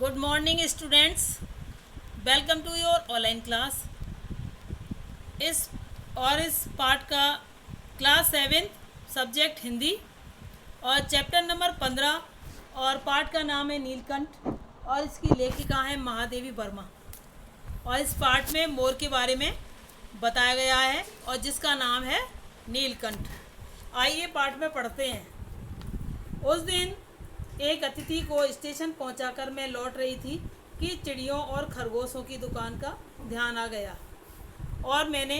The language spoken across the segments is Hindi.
Good morning students, welcome to your online class. इस पार्ट का क्लास 7 सब्जेक्ट हिंदी और चैप्टर नंबर 15 और पार्ट का नाम है नीलकंठ और इसकी लेखिका है महादेवी वर्मा। और इस पार्ट में मोर के बारे में बताया गया है और जिसका नाम है नीलकंठ। आइए पार्ट में पढ़ते हैं। उस दिन एक अतिथि को स्टेशन पहुंचाकर मैं लौट रही थी कि चिड़ियों और खरगोशों की दुकान का ध्यान आ गया और मैंने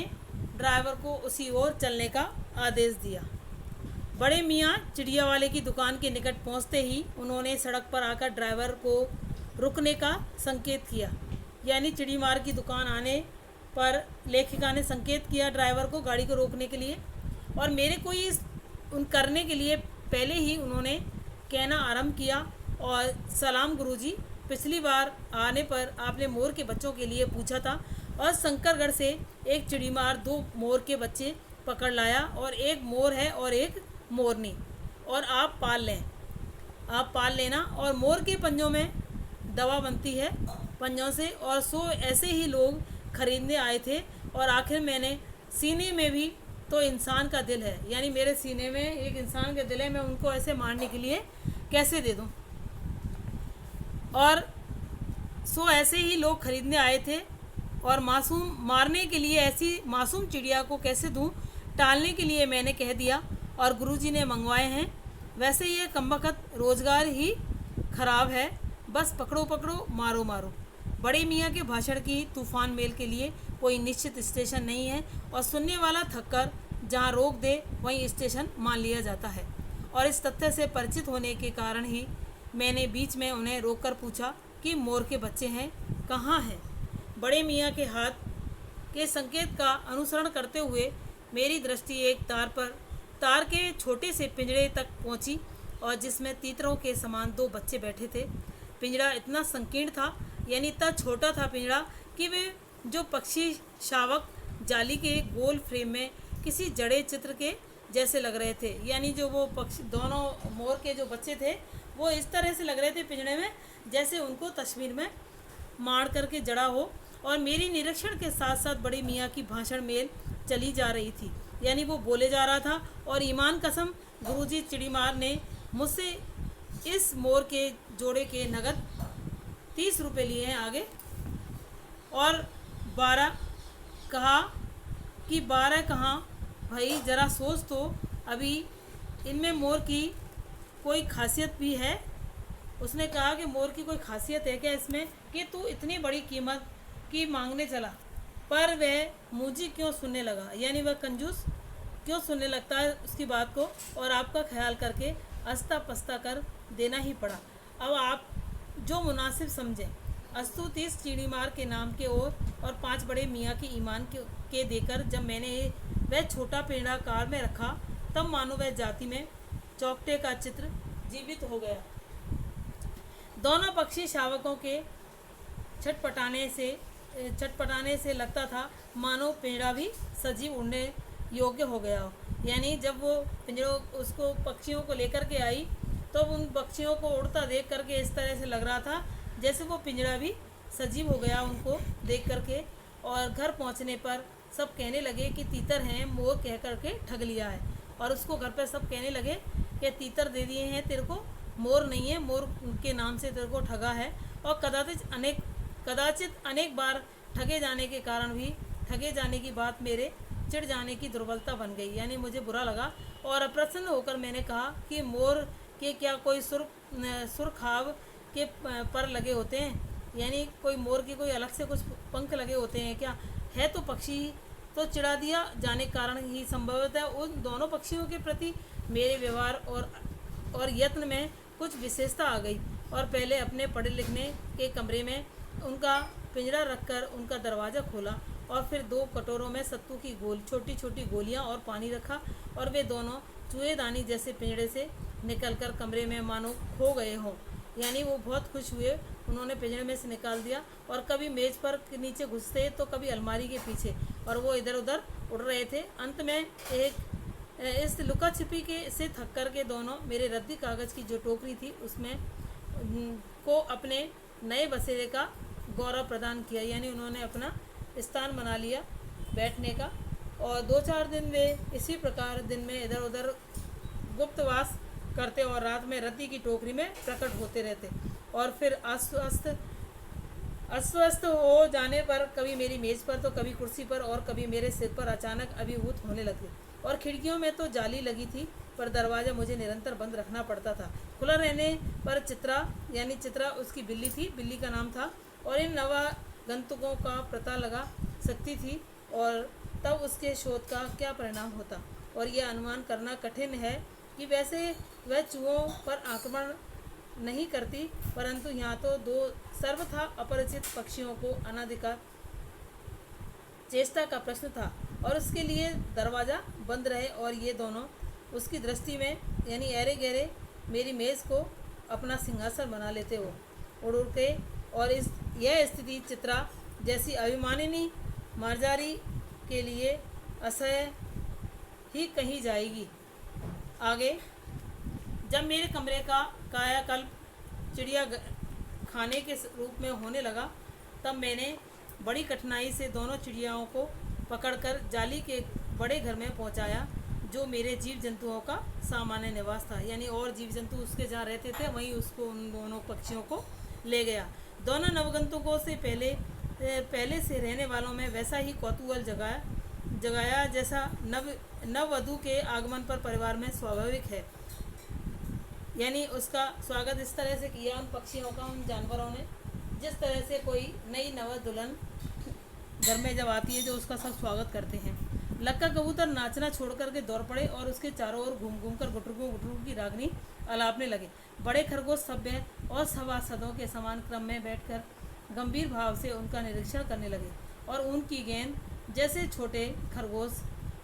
ड्राइवर को उसी ओर चलने का आदेश दिया। बड़े मियाँ चिड़िया वाले की दुकान के निकट पहुंचते ही उन्होंने सड़क पर आकर ड्राइवर को रुकने का संकेत किया। यानी चिड़ी मार की दुकान आने पर लेखिका ने संकेत किया ड्राइवर को गाड़ी को रोकने के लिए और मेरे को इस उन करने के लिए पहले ही उन्होंने कहना आरंभ किया। और सलाम गुरुजी, पिछली बार आने पर आपने मोर के बच्चों के लिए पूछा था और शंकरगढ़ से एक चिड़ीमार 2 मोर के बच्चे पकड़ लाया और एक मोर है और एक मोरनी, और आप पाल लेना। और मोर के पंजों में दवा बनती है पंजों से, और सो ऐसे ही लोग खरीदने आए थे। और आखिर मैंने सीने में भी तो इंसान का दिल है, यानी मेरे सीने में एक इंसान का दिल है, मैं उनको ऐसे मारने के लिए कैसे दे दूं। और सो ऐसे ही लोग खरीदने आए थे और मारने के लिए ऐसी मासूम चिड़िया को कैसे दूं, टालने के लिए मैंने कह दिया और गुरुजी ने मंगवाए हैं। वैसे ये कमबख्त रोज़गार ही खराब है, बस पकड़ो पकड़ो मारो मारो। बड़े मियाँ के भाषण की तूफान मेल के लिए कोई निश्चित स्टेशन नहीं है और सुनने वाला थककर जहाँ रोक दे वहीं स्टेशन मान लिया जाता है। और इस तथ्य से परिचित होने के कारण ही मैंने बीच में उन्हें रोककर पूछा कि मोर के बच्चे हैं कहाँ हैं। बड़े मियाँ के हाथ के संकेत का अनुसरण करते हुए मेरी दृष्टि एक तार के छोटे से पिंजरे तक पहुँची और जिसमें तीतरों के समान 2 बच्चे बैठे थे। पिंजरा इतना संकीर्ण था, यानी इतना छोटा था पिंजरा कि वे जो पक्षी शावक जाली के गोल फ्रेम में किसी जड़े चित्र के जैसे लग रहे थे। यानी जो वो पक्षी दोनों मोर के जो बच्चे थे वो इस तरह से लग रहे थे पिंजरे में, जैसे उनको तस्वीर में मार करके जड़ा हो। और मेरी निरीक्षण के साथ साथ बड़े मियाँ की भाषण मेल चली जा रही थी, यानी वो बोले जा रहा था। और ईमान कसम गुरुजी चिड़ीमार ने मुझसे इस मोर के जोड़े के नगद 30 रुपये लिए हैं आगे, और 12 कहा कि 12 कहाँ भाई, ज़रा सोच तो, अभी इनमें मोर की कोई खासियत भी है। उसने कहा कि मोर की कोई खासियत है क्या इसमें कि तू इतनी बड़ी कीमत की मांगने चला। पर वह मुझी क्यों सुनने लगा, यानी वह कंजूस क्यों सुनने लगता है उसकी बात को, और आपका ख्याल करके अस्ता पस्ता कर देना ही पड़ा। अब आप जो मुनासिब समझें। अस्तु 30 चिड़ीमार के नाम के और 5 बड़े मियाँ के ईमान के देकर जब मैंने वह छोटा पेड़ा कार में रखा, तब मानो वह जाति में चौकटे का चित्र जीवित हो गया। दोनों पक्षी शावकों के छटपटाने से लगता था मानो पेड़ा भी सजीव उड़ने योग्य हो गया हो। यानी जब वो पिंजरों उसको पक्षियों को लेकर के आई तो उन पक्षियों को उड़ता देख करके इस तरह से लग रहा था जैसे वो पिंजरा भी सजीव हो गया उनको देख करके। और घर पहुंचने पर सब कहने लगे कि तीतर हैं, मोर कह करके ठग लिया है। और उसको घर पर सब कहने लगे कि तीतर दे दिए हैं तेरे को, मोर नहीं है, मोर के नाम से तेरे को ठगा है। और कदाचित अनेक बार ठगे जाने के कारण भी ठगे जाने की बात मेरे चिढ़ जाने की दुर्बलता बन गई, यानी मुझे बुरा लगा। और अप्रसन्न होकर मैंने कहा कि मोर के क्या कोई सुरखाव के पर लगे होते हैं, यानी कोई मोर की कोई अलग से कुछ पंख लगे होते हैं क्या, है तो पक्षी। तो चिढ़ा दिया जाने के कारण ही संभवतः उन दोनों पक्षियों के प्रति मेरे व्यवहार और यत्न में कुछ विशेषता आ गई। और पहले अपने पढ़े लिखने के कमरे में उनका पिंजरा रखकर उनका दरवाज़ा खोला और फिर 2 कटोरों में सत्तू की छोटी छोटी गोलियां और पानी रखा। और वे दोनों चूहेदानी जैसे पिंजरे से निकलकर कमरे में मानो खो गए हों, यानी वो बहुत खुश हुए। उन्होंने पिंजरे में से निकाल दिया और कभी मेज़ पर नीचे घुसते तो कभी अलमारी के पीछे, और वो इधर उधर उड़ रहे थे। अंत में इस लुका छिपी से थक कर के दोनों मेरे रद्दी कागज़ की जो टोकरी थी उसमें को अपने नए बसेरे का गौरव प्रदान किया, यानी उन्होंने अपना स्थान बना लिया बैठने का। और 2-4 दिन वे इसी प्रकार दिन में इधर उधर गुप्तवास करते और रात में रत्ती की टोकरी में प्रकट होते रहते। और फिर अस्वस्थ हो जाने पर कभी मेरी मेज पर तो कभी कुर्सी पर और कभी मेरे सिर पर अचानक अभिभूत होने लगे। और खिड़कियों में तो जाली लगी थी, पर दरवाज़ा मुझे निरंतर बंद रखना पड़ता था। खुला रहने पर चित्रा उसकी बिल्ली थी, बिल्ली का नाम था, और इन नवागंतुकों का पता लगा सकती थी और तब उसके शोध का क्या परिणाम होता। और यह अनुमान करना कठिन है कि वैसे वह चूहों पर आक्रमण नहीं करती, परंतु यहाँ तो दो सर्वथा अपरिचित पक्षियों को अनाधिकार चेष्टा का प्रश्न था और उसके लिए दरवाज़ा बंद रहे और ये दोनों उसकी दृष्टि में यानी ऐरे गहरे मेरी मेज़ को अपना सिंहासन बना लेते हो उड़ उड़ के। और यह स्थिति चित्रा जैसी अभिमानिनी मार्जारी के लिए असह्य ही कही जाएगी। आगे जब मेरे कमरे का कायाकल्प चिड़िया खाने के रूप में होने लगा, तब मैंने बड़ी कठिनाई से दोनों चिड़ियाओं को पकड़कर जाली के बड़े घर में पहुंचाया, जो मेरे जीव जंतुओं का सामान्य निवास था। यानी और जीव जंतु उसके जहाँ रहते थे वहीं उसको उन दोनों पक्षियों को ले गया। दोनों नवगंतुकों से पहले से रहने वालों में वैसा ही कौतूहल जगाया जैसा नववधु के आगमन पर परिवार में स्वाभाविक है। यानी उसका स्वागत इस तरह से किया उन पक्षियों का, उन जानवरों ने, जिस तरह से कोई नई नव दुल्हन घर में जब आती है जो उसका सब स्वागत करते हैं। लक्का कबूतर नाचना छोड़ करके दौड़ पड़े और उसके चारों ओर घूम घूम कर गुटरुकू गुटरुकू की रागनी अलापने लगे। बड़े खरगोश सभ्य और सभासदों के समान क्रम में बैठकर गंभीर भाव से उनका निरीक्षण करने लगे और उनकी गेंद जैसे छोटे खरगोश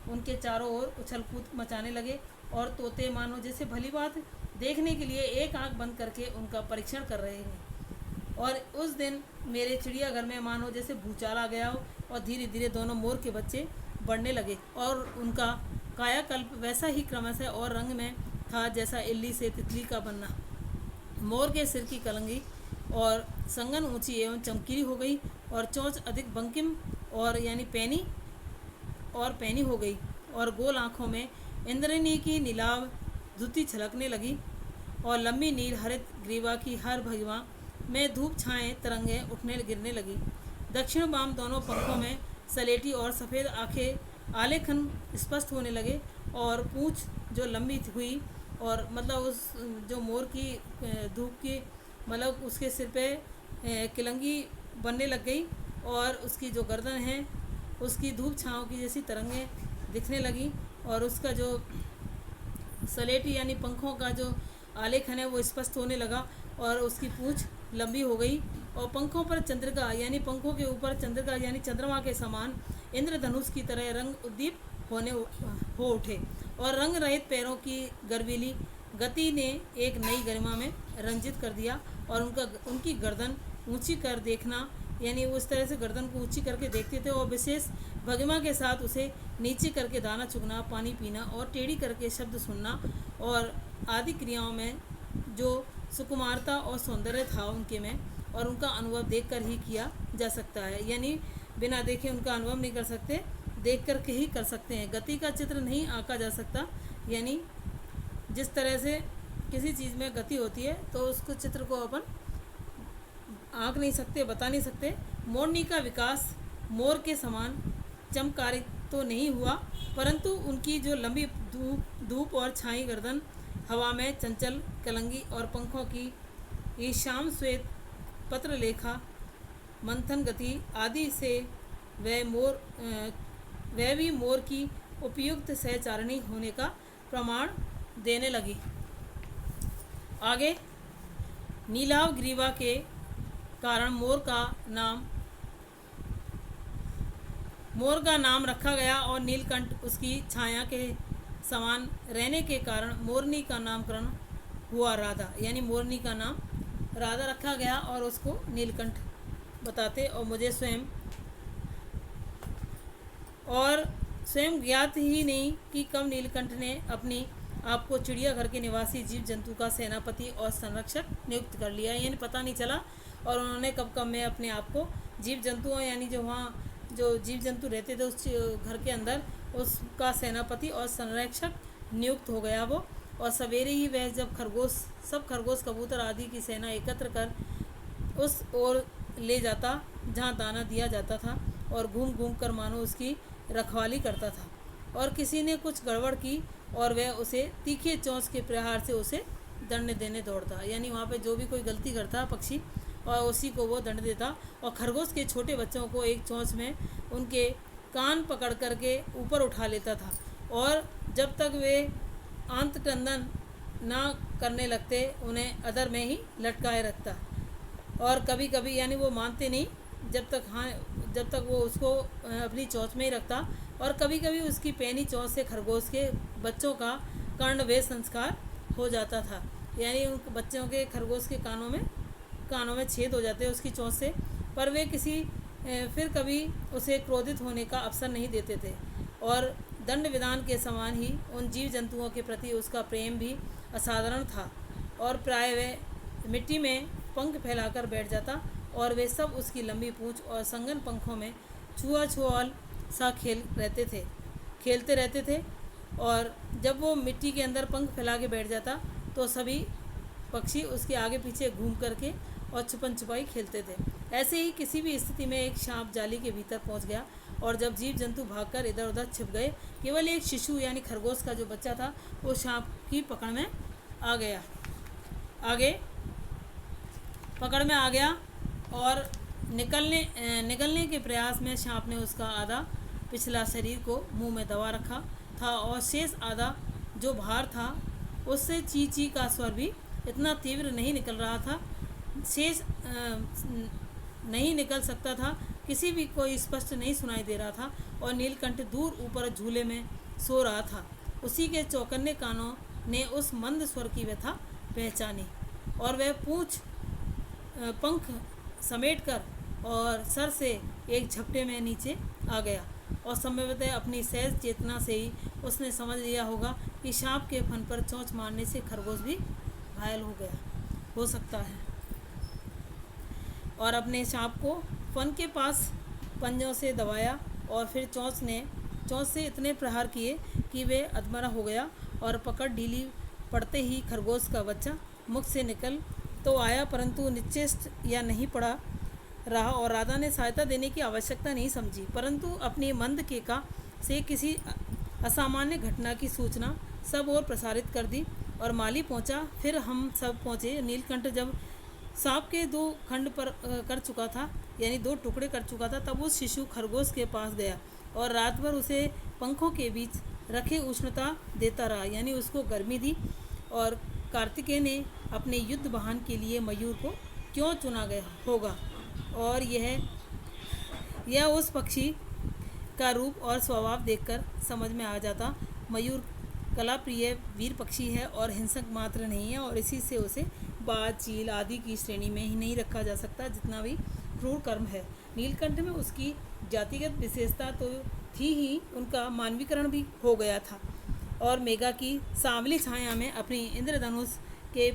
उनके चारों ओर उछल कूद मचाने लगे और तोते मानो जैसे भली बात देखने के लिए एक आंख बंद करके उनका परीक्षण कर रहे हैं। और उस दिन मेरे चिड़ियाघर में मानो जैसे भूचाल आ गया हो और धीरे धीरे दोनों मोर के बच्चे बढ़ने लगे और उनका कायाकल्प वैसा ही क्रमशः और रंग में था जैसा इल्ली से तितली का बनना। मोर के सिर की कलंगी और संगन ऊंची एवं चमकीली हो गई और चोंच अधिक बंकिम और यानी पैनी हो गई और गोल आँखों में इंद्रनी की नीलाव धुती छलकने लगी और लंबी नील हरित ग्रीवा की हर भगवा में धूप छाएं तरंगें उठने गिरने लगी। दक्षिण वाम दोनों पंखों में सलेटी और सफ़ेद आंखें आलेखन स्पष्ट होने लगे और पूँछ जो लंबी हुई और मतलब उस जो मोर की धूप की मतलब उसके सिर पे किलंगी बनने लग गई और उसकी जो गर्दन है उसकी धूप छाँव की जैसी तरंगें दिखने लगी और उसका जो सलेटी यानी पंखों का जो आलेखन है वो स्पष्ट होने लगा और उसकी पूँछ लंबी हो गई और पंखों पर चंद्रिका यानी पंखों के ऊपर चंद्रिका यानी चंद्रमा के समान इंद्रधनुष की तरह रंग उद्दीप हो उठे और रंग रहित पैरों की गर्वीली गति ने एक नई गरिमा में रंजित कर दिया और उनकी गर्दन ऊंची कर देखना यानी उस तरह से गर्दन को ऊंची करके देखते थे और विशेष भंगिमा के साथ उसे नीचे करके दाना चुगना, पानी पीना और टेढ़ी करके शब्द सुनना और आदि क्रियाओं में जो सुकुमारता और सौंदर्य था उनके में और उनका अनुभव देखकर ही किया जा सकता है। यानी बिना देखे उनका अनुभव नहीं कर सकते, देख कर के ही कर सकते हैं। गति का चित्र नहीं आंका जा सकता, यानी जिस तरह से किसी चीज़ में गति होती है तो उसको चित्र को अपन आंक नहीं सकते, बता नहीं सकते। मोरनी का विकास मोर के समान चमत्कारिक तो नहीं हुआ, परंतु उनकी जो लंबी धूप और छाई गर्दन, हवा में चंचल कलंगी और पंखों की शाम श्वेत पत्रलेखा मंथन गति आदि से वह भी मोर की उपयुक्त सहचारिणी होने का प्रमाण देने लगी। आगे नीलाव ग्रीवा के कारण मोर का नाम रखा गया और नीलकंठ उसकी छाया के समान रहने के कारण मोरनी का नामकरण हुआ राधा, यानी मोरनी का नाम राधा रखा गया और उसको नीलकंठ बताते और मुझे स्वयं ज्ञात ही नहीं कि कब नीलकंठ ने अपनी आपको चिड़ियाघर के निवासी जीव जंतु का सेनापति और संरक्षक नियुक्त कर लिया, यानी पता नहीं चला और उन्होंने कब कब में अपने आप को जीव जंतुओं, यानी जो वहाँ जो जीव जंतु रहते थे उस घर के अंदर, उसका सेनापति और संरक्षक नियुक्त हो गया वो। और सवेरे ही वह जब सब खरगोश कबूतर आदि की सेना एकत्र कर उस ओर ले जाता जहाँ दाना दिया जाता था और घूम घूम कर मानो उसकी रखवाली करता था। और किसी ने कुछ गड़बड़ की और वह उसे तीखे चोंच के प्रहार से उसे दंड देने दौड़ता, यानी वहाँ पे जो भी कोई गलती करता पक्षी और उसी को वो दंड देता। और खरगोश के छोटे बच्चों को एक चोंच में उनके कान पकड़ करके ऊपर उठा लेता था और जब तक वे आंत क्रंदन ना करने लगते उन्हें अधर में ही लटकाए रखता। और कभी कभी, यानी वो मानते नहीं जब तक वो उसको अपनी चोंच में ही रखता। और कभी कभी उसकी पैनी चोंच से खरगोश के बच्चों का कर्णवेश संस्कार हो जाता था, यानी उन बच्चों के खरगोश के कानों में छेद हो जाते उसकी चोंच से। पर वे फिर कभी उसे क्रोधित होने का अवसर नहीं देते थे और दंड विधान के समान ही उन जीव जंतुओं के प्रति उसका प्रेम भी असाधारण था। और प्राय वह मिट्टी में पंख फैलाकर बैठ जाता और वे सब उसकी लंबी पूंछ और संगन पंखों में छुआछुआल सा खेलते रहते थे। और जब वो मिट्टी के अंदर पंख फैला के बैठ जाता तो सभी पक्षी उसके आगे पीछे घूम करके और छुपन छुपाई खेलते थे। ऐसे ही किसी भी स्थिति में एक सांप जाली के भीतर पहुंच गया और जब जीव जंतु भागकर इधर उधर छिप गए, केवल एक शिशु यानी खरगोश का जो बच्चा था वो सांप की पकड़ में आ गया और निकलने के प्रयास में सांप ने उसका आधा पिछला शरीर को मुंह में दबा रखा था और शेष आधा जो बाहर था उससे ची ची का स्वर भी इतना तीव्र नहीं निकल रहा था, शेष नहीं निकल सकता था, किसी भी कोई स्पष्ट नहीं सुनाई दे रहा था। और नीलकंठ दूर ऊपर झूले में सो रहा था। उसी के चौकन्ने कानों ने उस मंद स्वर की व्यथा पहचानी और वह पंख समेटकर और सर से एक झपटे में नीचे आ गया। और संभवतः अपनी सहज चेतना से ही उसने समझ लिया होगा कि सांप के फन पर चोंच मारने से खरगोश भी घायल हो सकता है। और अपने सांप को फन के पास पंजों से दबाया और फिर चोंच से इतने प्रहार किए कि वे अधमरा हो गया और पकड़ ढीली पड़ते ही खरगोश का बच्चा मुख से निकल तो आया परंतु निश्चेष्ट या नहीं पड़ा रहा। और राधा ने सहायता देने की आवश्यकता नहीं समझी परंतु अपनी मंद केका से किसी असामान्य घटना की सूचना सब ओर प्रसारित कर दी। और माली पहुंचा, फिर हम सब पहुंचे। नीलकंठ जब सांप के 2 खंड पर कर चुका था, यानी 2 टुकड़े कर चुका था, तब उस शिशु खरगोश के पास गया और रात भर उसे पंखों के बीच रखे उष्णता देता रहा, यानी उसको गर्मी दी। और कार्तिकेय ने अपने युद्ध वाहन के लिए मयूर को क्यों चुना गया होगा और यह उस पक्षी का रूप और स्वभाव देखकर समझ में आ जाता। मयूर कला प्रिय वीर पक्षी है और हिंसक मात्र नहीं है और इसी से उसे बाज चील आदि की श्रेणी में ही नहीं रखा जा सकता जितना भी क्रूर कर्म है। नीलकंठ में उसकी जातिगत विशेषता तो थी ही, उनका मानवीकरण भी हो गया था। और मेघा की सांवली छाया में अपनी इंद्रधनुष के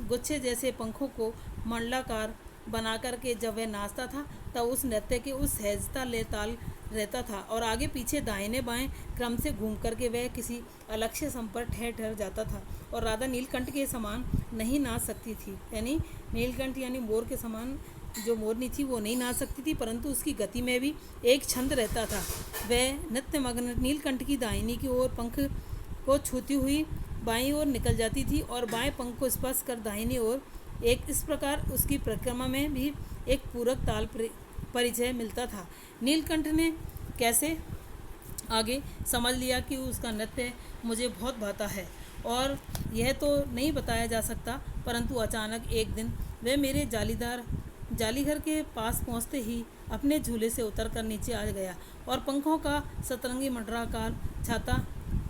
गुच्छे जैसे पंखों को मंडलाकार बना करके जब वह नाचता था तब उस नृत्य के उस सहजता ले ताल रहता था और आगे पीछे दाहिने बाएं क्रम से घूम करके वह किसी अलक्ष्य सम पर ठहर जाता था। और राधा नीलकंठ के समान नहीं नाच सकती थी, यानी नीलकंठ यानी मोर के समान जो मोरनी थी वो नहीं नाच सकती थी, परंतु उसकी गति में भी एक छंद रहता था। वह नृत्य मग्न नीलकंठ की दाहिनी की ओर पंख को छूती हुई बाईं ओर निकल जाती थी और बाएं पंख को स्पर्श कर दाहिनी ओर। इस प्रकार उसकी परिक्रमा में भी एक पूरक ताल परिचय मिलता था। नीलकंठ ने कैसे आगे समझ लिया कि उसका नृत्य मुझे बहुत भाता है और यह तो नहीं बताया जा सकता, परंतु अचानक एक दिन वह मेरे जालीघर के पास पहुंचते ही अपने झूले से उतरकर नीचे आ गया और पंखों का सतरंगी मंडराकार छाता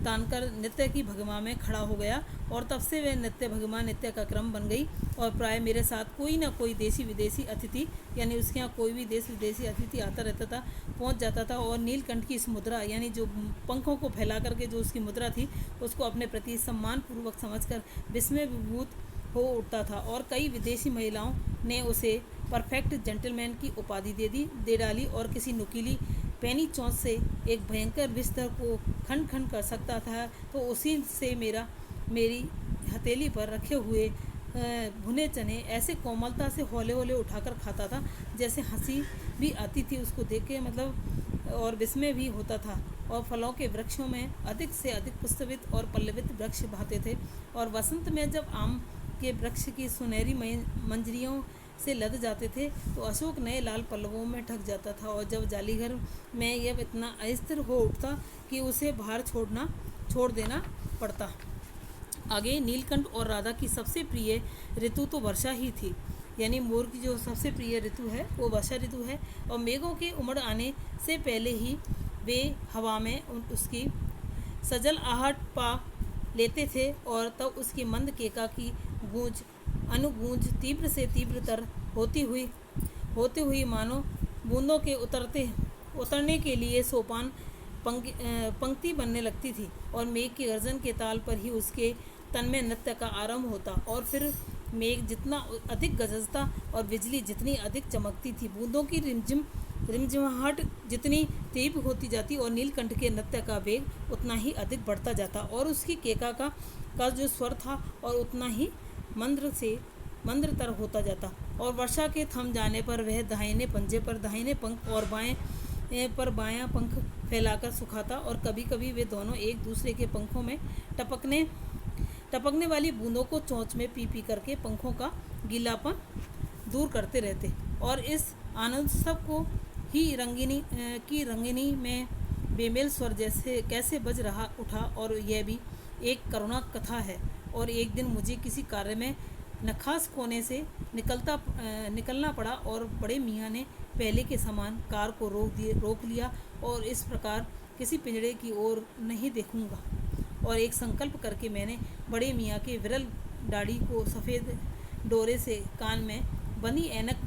तानकर नृत्य की भंगिमा में खड़ा हो गया और तब से वह नृत्य भंगिमा नृत्य का क्रम बन गई और प्राय मेरे साथ कोई ना कोई देसी विदेशी अतिथि यानी उसके यहाँ कोई भी देश विदेशी अतिथि आता रहता था, पहुँच जाता था और नीलकंठ की इस मुद्रा यानी जो पंखों को फैला करके जो उसकी मुद्रा थी उसको अपने प्रति सम्मानपूर्वक समझकर विस्मय विभूत हो उठता था और कई विदेशी महिलाओं ने उसे परफेक्ट जेंटलमैन की उपाधि दे डाली और किसी नुकीली पैनी चोंच से एक भयंकर बिस्तर को खंड खंड कर सकता था तो उसी से मेरी हथेली पर रखे हुए भुने चने ऐसे कोमलता से हौले हौले उठाकर खाता था जैसे हंसी भी आती थी उसको देख के, मतलब, और विस्मय भी होता था। और फलों के वृक्षों में अधिक से अधिक पुष्पित और पल्लवित वृक्ष भाते थे और वसंत में जब आम के वृक्ष की सुनहरी मंजरियों से लद जाते थे तो अशोक नए लाल पल्लवों में ढक जाता था और जब जालीघर में यह इतना अस्थिर हो उठता कि उसे बाहर छोड़ देना पड़ता। आगे नीलकंठ और राधा की सबसे प्रिय ऋतु तो वर्षा ही थी, यानी मोर की जो सबसे प्रिय ऋतु है वो वर्षा ऋतु है और मेघों के उमड़ आने से पहले ही वे हवा में उसकी सजल आहट पा लेते थे और तब उसकी मंद केका की अनुगूंज तीव्र से तीव्रतर होती हुई मानो बूंदों के उतरने के लिए सोपान पंक्ति बनने लगती थी और मेघ की गर्जन के ताल पर ही उसके तन में नृत्य का आरंभ होता और फिर मेघ जितना अधिक गरजता और बिजली जितनी अधिक चमकती थी, बूंदों की रिमझिमाहट जितनी तीव्र होती जाती और नीलकंठ के नृत्य का वेग उतना ही अधिक बढ़ता जाता और उसकी केका का जो स्वर था और उतना ही मंद्रतर होता जाता और वर्षा के थम जाने पर वह दाहिने पंजे पर दाहिने पंख और बाएं पर बायां पंख फैलाकर सुखाता और कभी कभी वे दोनों एक दूसरे के पंखों में टपकने वाली बूंदों को चोंच में पी करके पंखों का गीलापन दूर करते रहते और इस आनंद सब को ही रंगिनी में बेमेल स्वर जैसे कैसे बज रहा उठा। और यह भी एक करुणा कथा है और एक दिन मुझे किसी कार्य में नखास कोने से निकलना पड़ा और बड़े मियाँ ने पहले के समान कार को रोक लिया और इस प्रकार किसी पिंजड़े की ओर नहीं देखूंगा और एक संकल्प करके मैंने बड़े मियाँ के विरल दाढ़ी को सफ़ेद डोरे से कान में बंधी ऐनक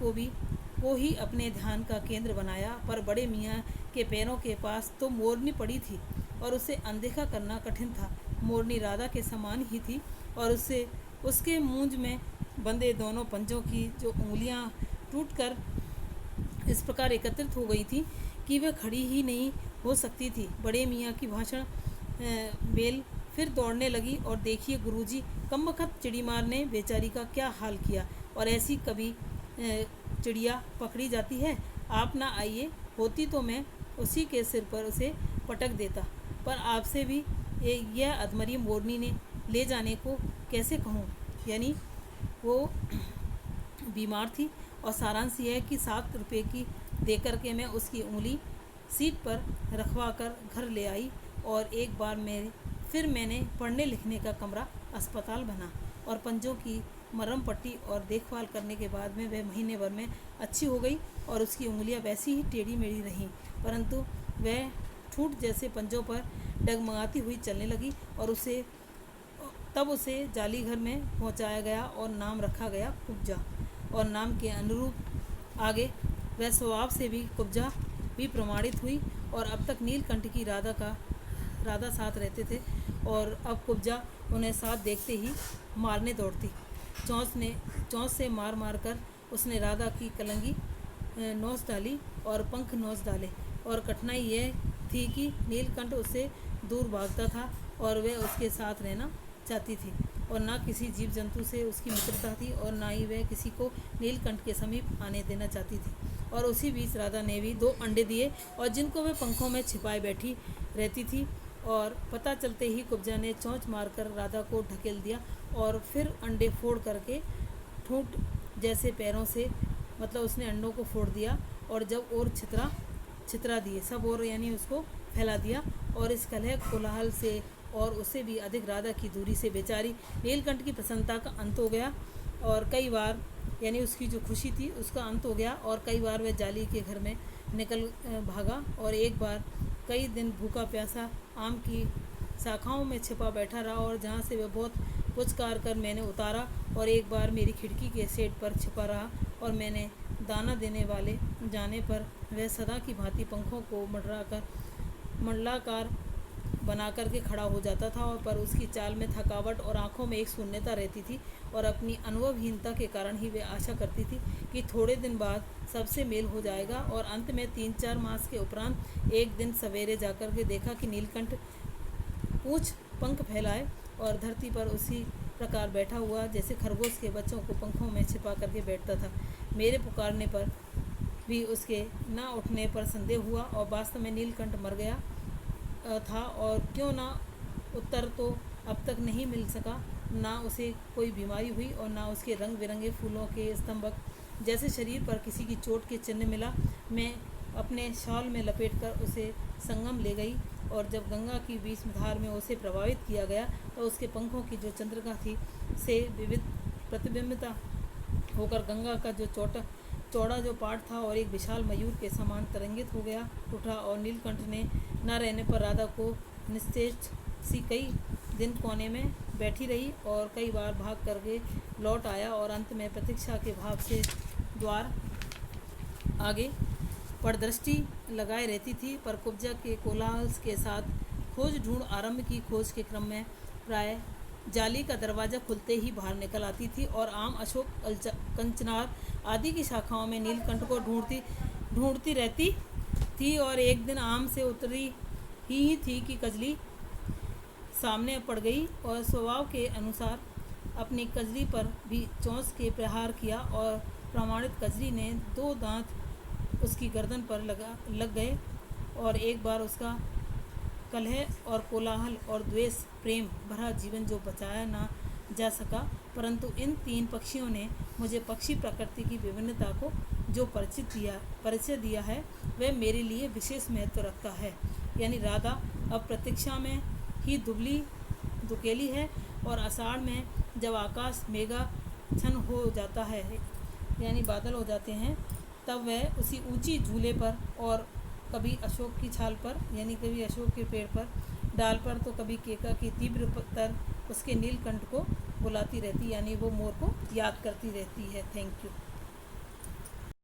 को ही अपने ध्यान का केंद्र बनाया। पर बड़े मियाँ के पैरों के पास तो मोरनी पड़ी थी और उसे अनदेखा करना कठिन था। मोरनी राधा के समान ही थी और उसके मूंज में बंधे दोनों पंजों की जो उंगलियां टूटकर इस प्रकार एकत्रित हो गई थी कि वह खड़ी ही नहीं हो सकती थी। बड़े मियाँ की भाषण बेल फिर दौड़ने लगी और देखिए गुरुजी, कमबख्त चिड़ीमार ने बेचारी का क्या हाल किया और ऐसी कभी चिड़िया पकड़ी जाती है। आप ना आइए, होती तो मैं उसी के सिर पर उसे पटक देता, पर आपसे भी यह अधमरी मोरनी ने ले जाने को कैसे कहूँ। यानी वो बीमार थी और सारांश यह है कि 7 रुपये की दे करके मैं उसकी उंगली सीट पर रखवा कर घर ले आई और एक बार फिर मैंने पढ़ने लिखने का कमरा अस्पताल बना और पंजों की मरहम पट्टी और देखभाल करने के बाद में वह महीने भर में अच्छी हो गई और उसकी उंगलियां वैसी ही टेढ़ी मेढ़ी रहीं, परंतु वह ठूठ जैसे पंजों पर डगमगाती हुई चलने लगी और तब उसे जाली घर में पहुंचाया गया और नाम रखा गया कुब्जा और नाम के अनुरूप आगे वह स्वभाव से भी कुब्जा भी प्रमाणित हुई और अब तक नीलकंठ की राधा साथ रहते थे और अब कुब्जा उन्हें साथ देखते ही मारने दौड़ती। चोंच से मार कर उसने राधा की कलंगी नोच डाली और पंख नोच डाले और कठिनाई यह थी कि नीलकंठ उससे दूर भागता था और वह उसके साथ रहना चाहती थी और ना किसी जीव जंतु से उसकी मित्रता थी और ना ही वह किसी को नीलकंठ के समीप आने देना चाहती थी। और उसी बीच राधा ने भी 2 अंडे दिए और जिनको वह पंखों में छिपाए बैठी रहती थी और पता चलते ही कुब्जा ने चोंच मारकर राधा को ढकेल दिया और फिर अंडे फोड़ करके ठूंठ जैसे पैरों से, मतलब उसने अंडों को फोड़ दिया और जब और छितरा दिए सब और, यानी उसको फैला दिया और इस कलह कोलाहल से और उससे भी अधिक राधा की दूरी से बेचारी नीलकंठ की प्रसन्नता का अंत हो गया और कई बार, यानी उसकी जो खुशी थी उसका अंत हो गया और कई बार वह जाली के घर में निकल भागा और एक बार कई दिन भूखा प्यासा आम की शाखाओं में छिपा बैठा रहा और जहाँ से वह बहुत पुचकार कर मैंने उतारा और एक बार मेरी खिड़की के सेट पर छिपा रहा और मैंने दाना देने वाले जाने पर वह सदा की भांति पंखों को मंडलाकार बना कर के खड़ा हो जाता था और पर उसकी चाल में थकावट और आंखों में एक शून्यता रहती थी और अपनी अनुभवहीनता के कारण ही वह आशा करती थी कि थोड़े दिन बाद सबसे मेल हो जाएगा और अंत में 3-4 मास के उपरांत एक दिन सवेरे जाकर के देखा कि नीलकंठ पूंछ पंख फैलाए और धरती पर उसी प्रकार बैठा हुआ जैसे खरगोश के बच्चों को पंखों में छिपा करके बैठता था। मेरे पुकारने पर भी उसके न उठने पर संदेह हुआ और वास्तव में नीलकंठ मर गया था और क्यों ना उत्तर तो अब तक नहीं मिल सका। ना उसे कोई बीमारी हुई और ना उसके रंग बिरंगे फूलों के स्तंभक जैसे शरीर पर किसी की चोट के चिन्ह मिला। मैं अपने शॉल में लपेटकर उसे संगम ले गई और जब गंगा की बीच धार में उसे प्रभावित किया गया तो उसके पंखों की जो चंद्रिका थी से विविध प्रतिबिंबिता होकर गंगा का जो चौड़ा जो पाठ था और एक विशाल मयूर के समान तरंगित हो गया उठा और नीलकंठ ने न रहने पर राधा को निस्तेज सी कई दिन कोने में बैठी रही और कई बार भाग करके लौट आया और अंत में प्रतीक्षा के भाव से द्वार आगे परदृष्टि लगाए रहती थी। पर कुब्जा के कोलाहल के साथ खोज ढूंढ आरंभ की खोज के क्रम में प्राय जाली का दरवाज़ा खुलते ही बाहर निकल आती थी और आम, अशोक, कंचनार आदि की शाखाओं में नीलकंठ को ढूंढती रहती थी और एक दिन आम से उतरी ही थी कि कजली सामने पड़ गई और स्वभाव के अनुसार अपनी कजली पर भी चोंच के प्रहार किया और प्रमाणित कजली ने 2 दांत उसकी गर्दन पर लग गए और एक बार उसका कलह और कोलाहल और द्वेष प्रेम भरा जीवन जो बचाया ना जा सका। परंतु इन 3 पक्षियों ने मुझे पक्षी प्रकृति की विभिन्नता को जो परिचय दिया है वह मेरे लिए विशेष महत्व रखता है। यानी राधा अब प्रतीक्षा में ही दुबली दुकेली है और आषाढ़ में जब आकाश मेघाच्छन्न हो जाता है यानी बादल हो जाते हैं तब वह उसी ऊंची झूले पर और कभी अशोक की छाल पर यानी कभी अशोक के पेड़ पर डाल पर तो कभी केका की तीव्र तर उसके नीलकंठ को बुलाती रहती यानी वो मोर को याद करती रहती है। Thank you.